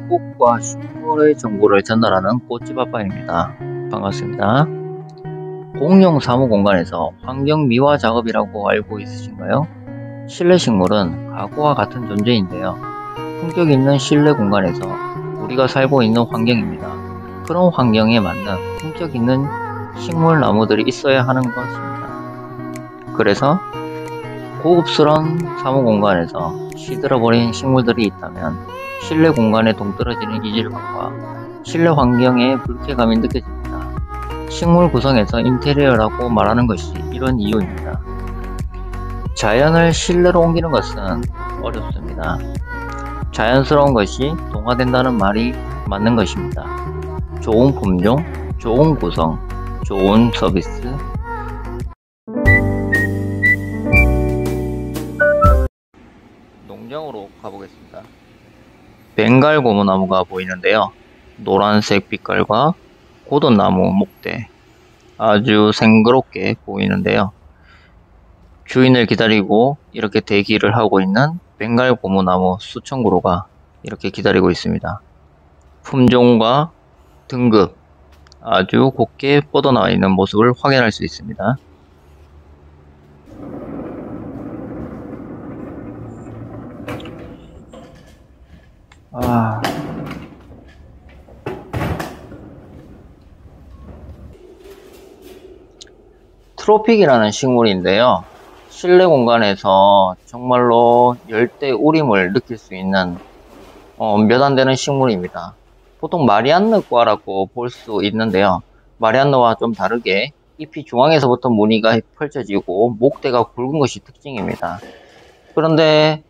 꽃과 식물의 정보를 전달하는 꽃집 아빠입니다. 반갑습니다. 공용 사무공간에서 환경 미화 작업이라고 알고 있으신가요? 실내 식물은 가구와 같은 존재인데요. 품격 있는 실내 공간에서 우리가 살고 있는 환경입니다. 그런 환경에 맞는 품격 있는 식물 나무들이 있어야 하는 것입니다. 그래서 고급스러운 사무공간에서 시들어버린 식물들이 있다면 실내 공간에 동떨어지는 이질감과 실내 환경의 불쾌감이 느껴집니다. 식물 구성에서 인테리어라고 말하는 것이 이런 이유입니다. 자연을 실내로 옮기는 것은 어렵습니다. 자연스러운 것이 동화된다는 말이 맞는 것입니다. 좋은 품종, 좋은 구성, 좋은 서비스. 농장으로 가보겠습니다. 벵갈 고무나무가 보이는데요. 노란색 빛깔과 고돈나무 목대, 아주 생그럽게 보이는데요. 주인을 기다리고 이렇게 대기를 하고 있는 벵갈 고무나무 수천 그루가 이렇게 기다리고 있습니다. 품종과 등급 아주 곱게 뻗어나와 있는 모습을 확인할 수 있습니다. 트로픽이라는 식물인데요. 실내 공간에서 정말로 열대 우림을 느낄 수 있는 몇 안 되는 식물입니다. 보통 마리안느과라고 볼 수 있는데요. 마리안느와 좀 다르게 잎이 중앙에서부터 무늬가 펼쳐지고 목대가 굵은 것이 특징입니다. 그런데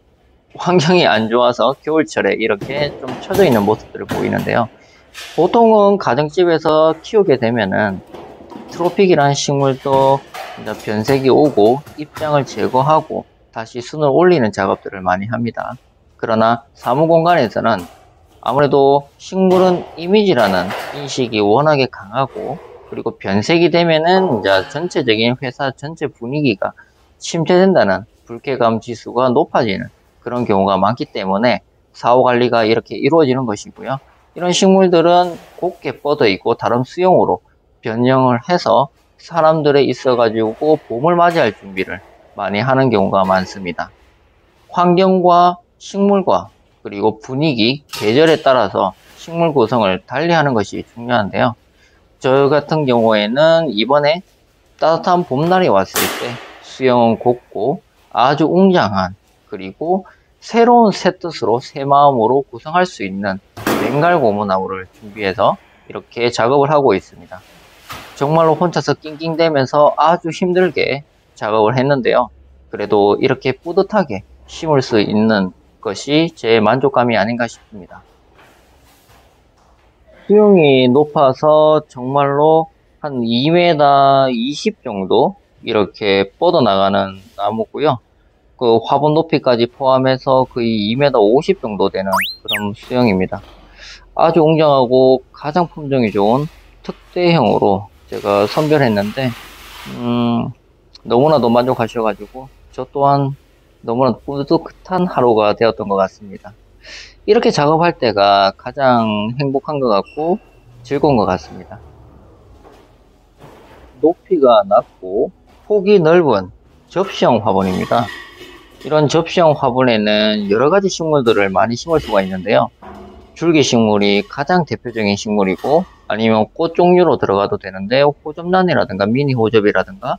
환경이 안 좋아서 겨울철에 이렇게 좀 처져 있는 모습들을 보이는데요. 보통은 가정집에서 키우게 되면은 트로픽이라는 식물도 변색이 오고 잎장을 제거하고 다시 순을 올리는 작업들을 많이 합니다. 그러나 사무공간에서는 아무래도 식물은 이미지라는 인식이 워낙에 강하고, 그리고 변색이 되면은 이제 전체적인 회사 전체 분위기가 침체된다는 불쾌감 지수가 높아지는 그런 경우가 많기 때문에 사후 관리가 이렇게 이루어지는 것이고요. 이런 식물들은 곱게 뻗어 있고 다른 수용으로 변형을 해서 사람들에 있어 가지고 봄을 맞이할 준비를 많이 하는 경우가 많습니다. 환경과 식물과 그리고 분위기, 계절에 따라서 식물 구성을 달리하는 것이 중요한데요. 저 같은 경우에는 이번에 따뜻한 봄날이 왔을 때 수영은 곱고 아주 웅장한, 그리고 새로운 새뜻으로 새 마음으로 구성할 수 있는 벵갈 고무나무를 준비해서 이렇게 작업을 하고 있습니다. 정말로 혼자서 낑낑대면서 아주 힘들게 작업을 했는데요. 그래도 이렇게 뿌듯하게 심을 수 있는 것이 제 만족감이 아닌가 싶습니다. 수용이 높아서 정말로 한 2m 20 정도 이렇게 뻗어나가는 나무고요. 그 화분 높이까지 포함해서 거의 2m 50 정도 되는 그런 수용입니다. 아주 웅장하고 가장 품종이 좋은 특대형으로 제가 선별했는데 너무나도 만족하셔가지고 저 또한 너무나 뿌듯한 하루가 되었던 것 같습니다. 이렇게 작업할 때가 가장 행복한 것 같고 즐거운 것 같습니다. 높이가 낮고 폭이 넓은 접시형 화분입니다. 이런 접시형 화분에는 여러가지 식물들을 많이 심을 수가 있는데요. 줄기식물이 가장 대표적인 식물이고, 아니면 꽃 종류로 들어가도 되는데 호접란이라든가 미니 호접이라든가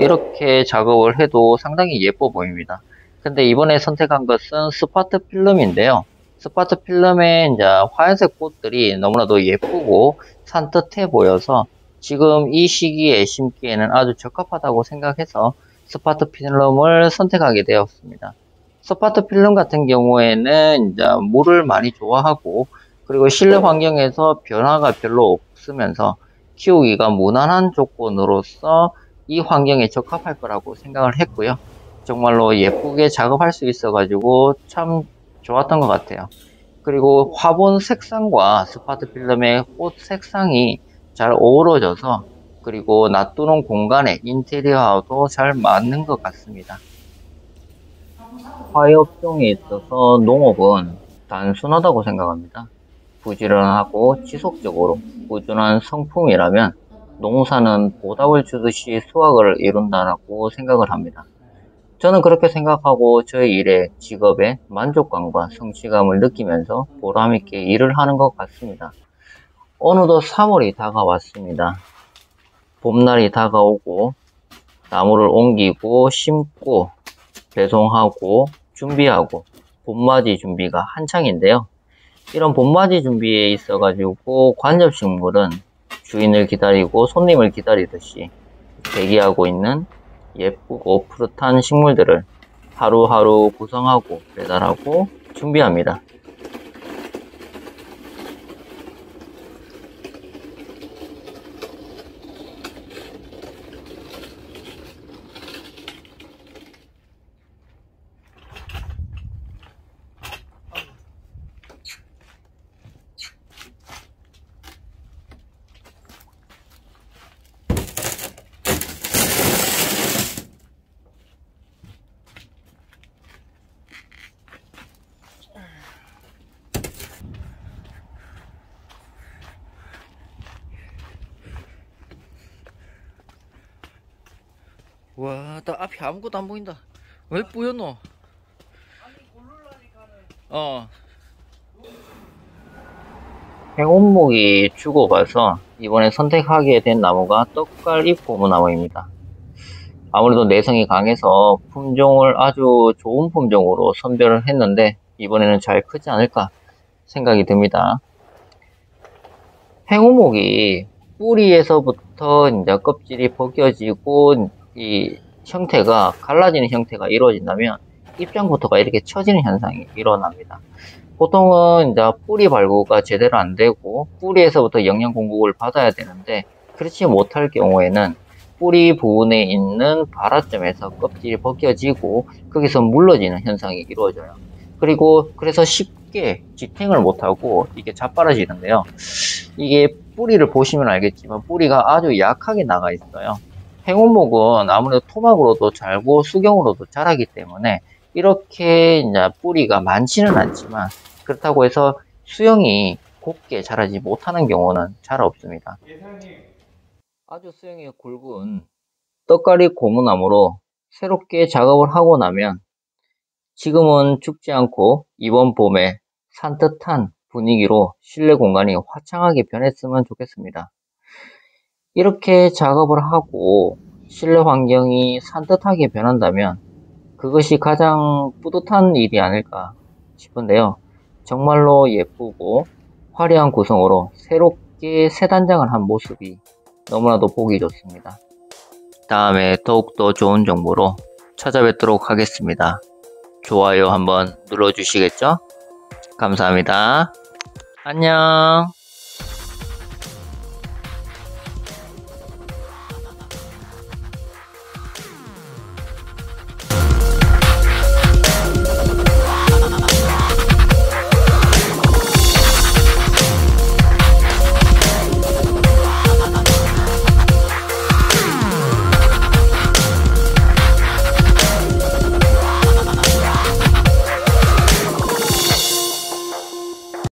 이렇게 작업을 해도 상당히 예뻐 보입니다. 근데 이번에 선택한 것은 스파트 필름인데요. 스파트 필름의 이제 하얀색 꽃들이 너무나도 예쁘고 산뜻해 보여서 지금 이 시기에 심기에는 아주 적합하다고 생각해서 스파트 필름을 선택하게 되었습니다. 스파트 필름 같은 경우에는 이제 물을 많이 좋아하고, 그리고 실내 환경에서 변화가 별로 없으면서 키우기가 무난한 조건으로서 이 환경에 적합할 거라고 생각을 했고요. 정말로 예쁘게 작업할 수 있어 가지고 참 좋았던 것 같아요. 그리고 화분 색상과 스파트 필름의 꽃 색상이 잘 어우러져서, 그리고 놔두는 공간에 인테리어하고도 잘 맞는 것 같습니다. 화훼업종에 있어서 농업은 단순하다고 생각합니다. 부지런하고 지속적으로 꾸준한 성품이라면 농사는 보답을 주듯이 수확을 이룬다고 생각을 합니다. 저는 그렇게 생각하고 저의 일에, 직업에 만족감과 성취감을 느끼면서 보람있게 일을 하는 것 같습니다. 어느덧 3월이 다가왔습니다. 봄날이 다가오고 나무를 옮기고 심고 배송하고 준비하고 봄맞이 준비가 한창인데요. 이런 봄맞이 준비에 있어가지고 관엽식물은 주인을 기다리고 손님을 기다리듯이 대기하고 있는 예쁘고 푸릇한 식물들을 하루하루 구성하고 배달하고 준비합니다. 와, 나 앞이 아무것도 안 보인다. 왜 뿌였노? 행운목이 죽어가서 이번에 선택하게 된 나무가 떡갈잎 고무나무입니다. 아무래도 내성이 강해서 품종을 아주 좋은 품종으로 선별을 했는데 이번에는 잘 크지 않을까 생각이 듭니다. 행운목이 뿌리에서부터 이제 껍질이 벗겨지고 이 형태가 갈라지는 형태가 이루어진다면 입장부터가 이렇게 처지는 현상이 일어납니다. 보통은 이제 뿌리 발구가 제대로 안 되고 뿌리에서부터 영양 공급을 받아야 되는데 그렇지 못할 경우에는 뿌리 부분에 있는 발화점에서 껍질이 벗겨지고 거기서 물러지는 현상이 이루어져요. 그리고 그래서 쉽게 지탱을 못하고 이게 자빠라지는데요. 이게 뿌리를 보시면 알겠지만 뿌리가 아주 약하게 나가 있어요. 행운목은 아무래도 토막으로도 자라고 수경으로도 자라기 때문에 이렇게 이제 뿌리가 많지는 않지만 그렇다고 해서 수영이 곱게 자라지 못하는 경우는 잘 없습니다. 아주 수영이 굵은 떡갈이 고무나무로 새롭게 작업을 하고 나면 지금은 죽지 않고 이번 봄에 산뜻한 분위기로 실내 공간이 화창하게 변했으면 좋겠습니다. 이렇게 작업을 하고 실내 환경이 산뜻하게 변한다면 그것이 가장 뿌듯한 일이 아닐까 싶은데요. 정말로 예쁘고 화려한 구성으로 새롭게 새 단장을 한 모습이 너무나도 보기 좋습니다. 다음에 더욱더 좋은 정보로 찾아뵙도록 하겠습니다. 좋아요 한번 눌러주시겠죠? 감사합니다. 안녕.